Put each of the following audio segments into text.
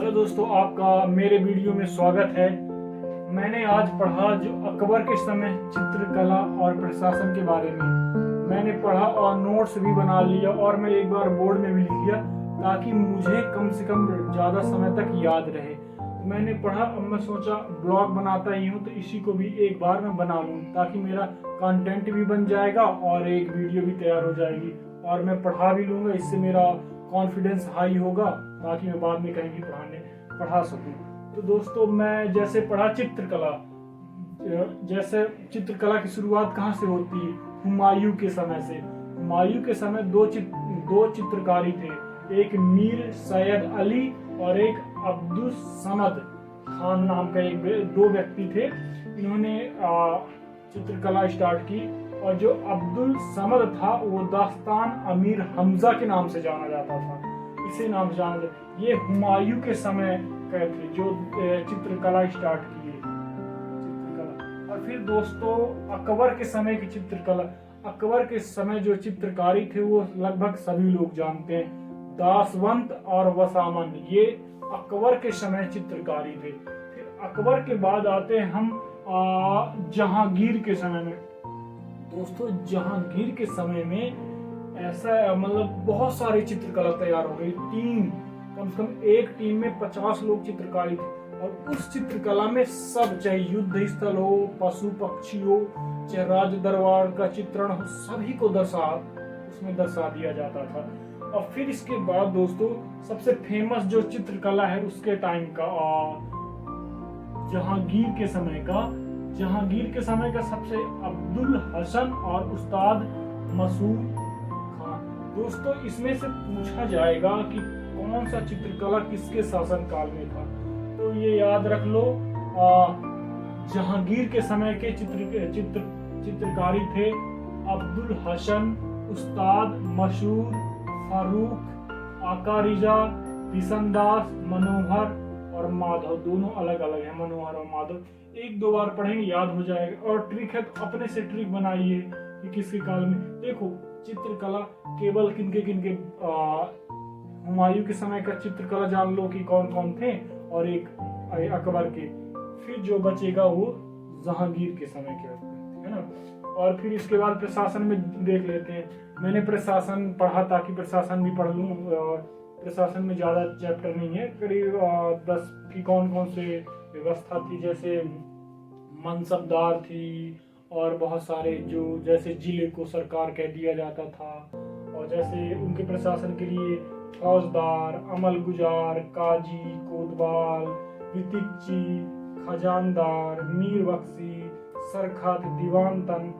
Hello दोस्तों, आपका मेरे वीडियो में स्वागत है। मैंने आज पढ़ा जो अकबर के समय चित्रकला और प्रशासन के बारे में मैंने पढ़ा और नोट्स भी बना लिया और मैं एक बार बोर्ड में भी लिख लिया ताकि मुझे कम से कम ज़्यादा समय तक याद रहे। मैंने पढ़ा, अब मैं सोचा ब्लॉग बनाता ही हूँ तो इसी को भी एक बार मैं बना लूँ ताकि मेरा कंटेंट भी बन जाएगा और एक वीडियो भी तैयार हो जाएगी और मैं पढ़ा भी लूँगा। इससे मेरा कॉन्फिडेंस हाई होगा ताकि मैं बाद में कहीं भी पढ़ा सकूं। तो दोस्तों, मैं जैसे पढ़ा चित्रकला, जैसे चित्रकला की शुरुआत कहाँ से होती है? हुमायूं के समय से। हुमायूं के समय दो चित्रकारी थे, एक मीर सैयद अली और एक अब्दुल समद खान नाम का दो व्यक्ति थे। इन्होंने चित्रकला स्टार्ट की और जो अब्दुल समद था वो दास्तान अमीर हमजा के नाम से जाना जाता था, इसी नाम से जाना जाता। ये हुमायूं के समय के थे जो चित्रकला स्टार्ट किए चित्रकला। और फिर दोस्तों, अकबर के समय की चित्रकला, अकबर के समय जो चित्रकारी थे वो लगभग सभी लोग जानते हैं। दासवंत और वसामन ये अकबर के समय चित्रकारी थे। फिर अकबर के बाद आते हैं हम जहांगीर के समय में। दोस्तों, जहांगीर के समय में ऐसा बहुत सारी चित्रकला तैयार हो गई। कम से कम एक टीम में 50 लोग चित्रकारी थे और उस चित्रकला में सब, चाहे युद्ध स्थल हो, पशु पक्षी हो, चाहे राज दरबार का चित्रण हो, सभी को उसमें दर्शा दिया जाता था। और फिर इसके बाद दोस्तों, सबसे फेमस जो चित्रकला है उसके टाइम का जहांगीर के समय का सबसे अब्दुल हसन और उस्ताद मसूद खान। दोस्तों, इसमें से पूछा जाएगा कि कौन सा चित्रकला किसके शासन काल में था, तो ये याद रख लो। जहांगीर के समय के चित्रकारी थे अब्दुल हसन, उस्ताद मसूद, फारूक, आका रिजा, बिशनदास, मनोहर और माधव। दोनों अलग अलग है, मनोहर और माधव। एक दो बार पढ़ेंगे याद हो जाएगा। और ट्रिक है तो अपने से ट्रिक बनाइए कि किसके काल में। देखो, चित्रकला केवल किनके हुमायूं के समय का चित्रकला जान लो कि कौन कौन थे और एक अकबर के। फिर जो बचेगा वो जहांगीर के समय के, है ना। और फिर इसके बाद प्रशासन में देख लेते हैं। मैंने प्रशासन पढ़ा ताकि प्रशासन भी पढ़ लूँ। प्रशासन में ज्यादा चैप्टर नहीं है, करीब 10 की कौन कौन से व्यवस्था थी। जैसे मनसबदार थी और बहुत सारे जो, जैसे जिले को सरकार कह दिया जाता था। और जैसे उनके प्रशासन के लिए फौजदार, अमलगुजार, काजी, कोतवाल, वितिकची, खजानदार, मीर बख्शी, सरखत, दीवानतन,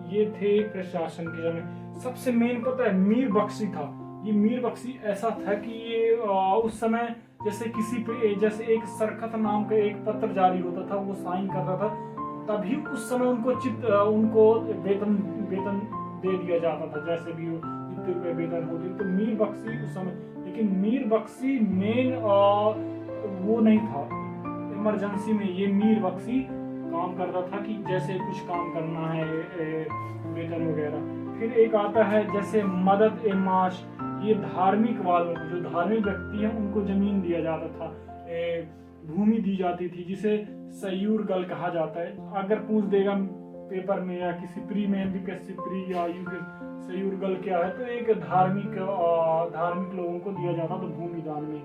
ये थे प्रशासन के समय। सबसे मेन पता है मीर बख्शी था। ये मीर बख्शी ऐसा था कि ये उस समय जैसे जैसे एक सरखत नाम का एक पत्र जारी होता था, वो साइन करता था, तभी उस समय उनको वेतन दे दिया जाता था। जैसे भी इतने रुपए वेतन होती, तो मीर बख्शी उस समय, लेकिन मीर बख्शी मेन वो नहीं था। इमरजेंसी में ये मीर बख्शी काम करता था कि जैसे कुछ काम करना है, वेतन वगैरह। फिर एक आता है जैसे मदद ए माश। ये धार्मिक वालों को, जो धार्मिक व्यक्ति हैं, उनको जमीन दिया जाता था, भूमि दी जाती थी, जिसे सयूर गल कहा जाता है। अगर पूछ देगा पेपर में या किसी प्री में एमपीएससी प्री या यूपी, सयूर गल क्या है, तो एक धार्मिक लोगों को दिया जाता था भूमि दान में।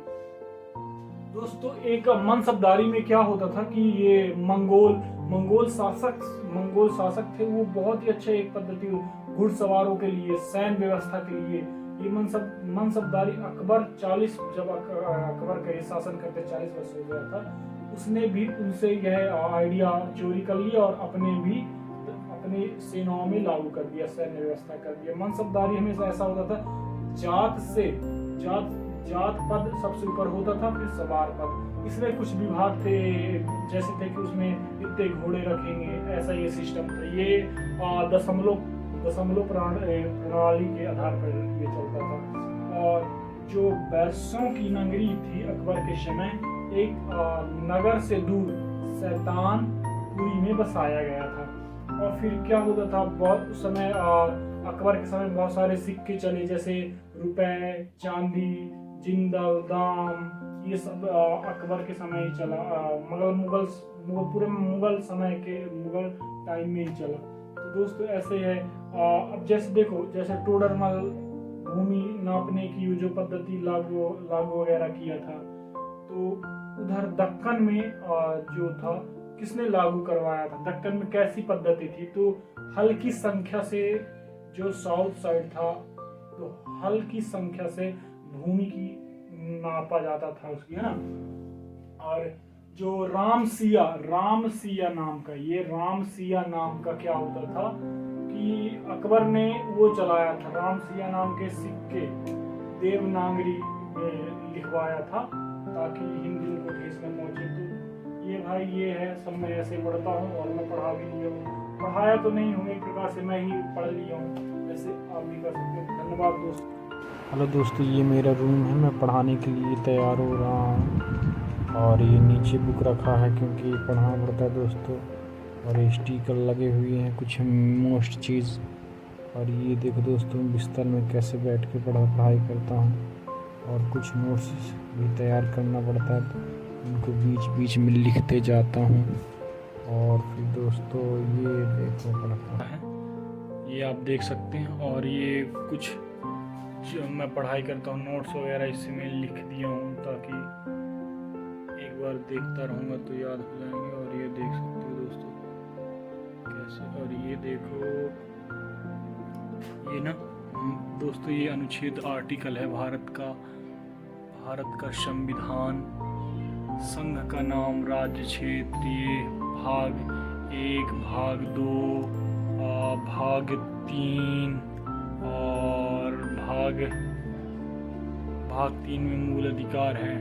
दोस्तों, एक मनसबदारी में क्या होता था कि ये मंगोल शासक थे। वो बहुत ही अच्छे एक पद्धति घुड़सवारों के लिए, सैन्य व्यवस्था के लिए ये मनसबदारी जब अकबर का शासन करते 40 वर्ष हो गया था, उसने भी उनसे यह आइडिया चोरी कर लिया और अपने सेनाओं में लागू कर दिया, सैन्य व्यवस्था कर दिया। मनसबदारी हमेशा ऐसा होता था, जात पद सबसे ऊपर होता था, फिर सवार पद। इसमें कुछ विभाग थे, जैसे थे कि उसमें इतने घोड़े रखेंगे, ऐसा ये सिस्टम था। ये दशमलव प्रणाली के आधार पर ये चलता था। और जो बैरसों की नगरी थी अकबर के समय, एक नगर से दूर शैतानपुरी में बसाया गया था। और फिर क्या होता था, बहुत उस समय अकबर के समय बहुत सारे सिक्के चले, जैसे रुपए, चांदी, जिंदल दाम, ये सब अकबर के समय ही चला। पूरे मुगल समय के, मुगल टाइम में ही चला। तो दोस्तों ऐसे है। अब जैसे देखो, जैसे टोडरमल भूमि नापने की जो पद्धति लागू वगैरह किया था, तो उधर दक्कन में जो था, किसने लागू करवाया था? दक्कन में कैसी पद्धति थी? तो हल की संख्या से, जो साउथ साइड था, तो हल की संख्या से भूमि की नापा जाता था उसकी, है ना। और जो रामसिया नाम का क्या होता था कि अकबर ने वो चलाया था, रामसिया नाम के सिक्के देवनागरी में लिखवाया था ताकि हिंदुओं को ठेस न पहुंचे। तो ये भाई ये है, सब मैं ऐसे पढ़ता हूँ और मैं पढ़ा भी लिया हूँ। पढ़ाया तो नहीं हूँ, एक प्रकार से मैं ही पढ़ लिया हूँ, ऐसे आप भी कर सकते हो। धन्यवाद दोस्तों। हेलो दोस्तों, ये मेरा रूम है। मैं पढ़ाने के लिए तैयार हो रहा हूँ और ये नीचे बुक रखा है क्योंकि पढ़ाना पड़ता है दोस्तों। और ये स्टिकर लगे हुए हैं कुछ मोस्ट चीज़। और ये देखो दोस्तों, बिस्तर में कैसे बैठ के पढ़ाई करता हूँ। और कुछ नोट्स भी तैयार करना पड़ता है, उनको बीच बीच में लिखते जाता हूँ। और फिर दोस्तों ये देखो पढ़ता है, ये आप देख सकते हैं। और ये कुछ जो मैं पढ़ाई करता हूँ, नोट्स वगैरह इससे मैं लिख दिया हूँ ताकि एक बार देखता रहूँगा तो याद हो जाएंगे। और ये देख सकते हो दोस्तों कैसे। और ये देखो, ये ना दोस्तों, ये अनुच्छेद आर्टिकल है भारत का संविधान, संघ का नाम, राज्य क्षेत्र, ये भाग 1, भाग 2, भाग 3 और भाग 3 में मूल अधिकार हैं।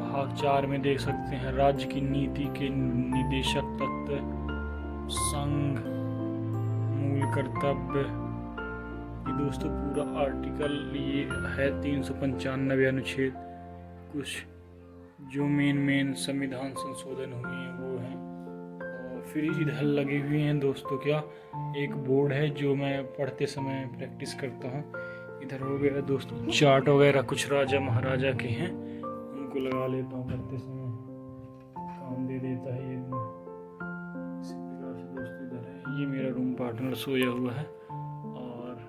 भाग 4 में देख सकते हैं राज्य की नीति के निदेशक तत्व, संघ, मूल कर्तव्य। ये दोस्तों पूरा आर्टिकल ये है 395 अनुच्छेद। कुछ जो मेन संविधान संशोधन हुए हैं वो हैं। और फिर इधर लगे हुए हैं दोस्तों क्या, एक बोर्ड है जो मैं पढ़ते समय प्रैक्टिस करता हूँ। इधर हो गया दोस्तों चार्ट वगैरह, कुछ राजा महाराजा के हैं, उनको लगा लेता हूँ, पढ़ते समय काम दे देता है ये। इसी प्रकार से दोस्तों इधर है, ये मेरा रूम पार्टनर सोया हुआ है। और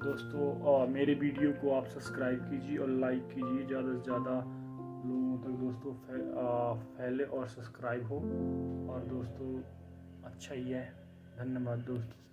दोस्तों मेरे वीडियो को आप सब्सक्राइब कीजिए और लाइक कीजिए, ज़्यादा से ज़्यादा लोगों तक दोस्तों फैले और सब्सक्राइब हो। और दोस्तों अच्छा ही है। धन्यवाद दोस्तों।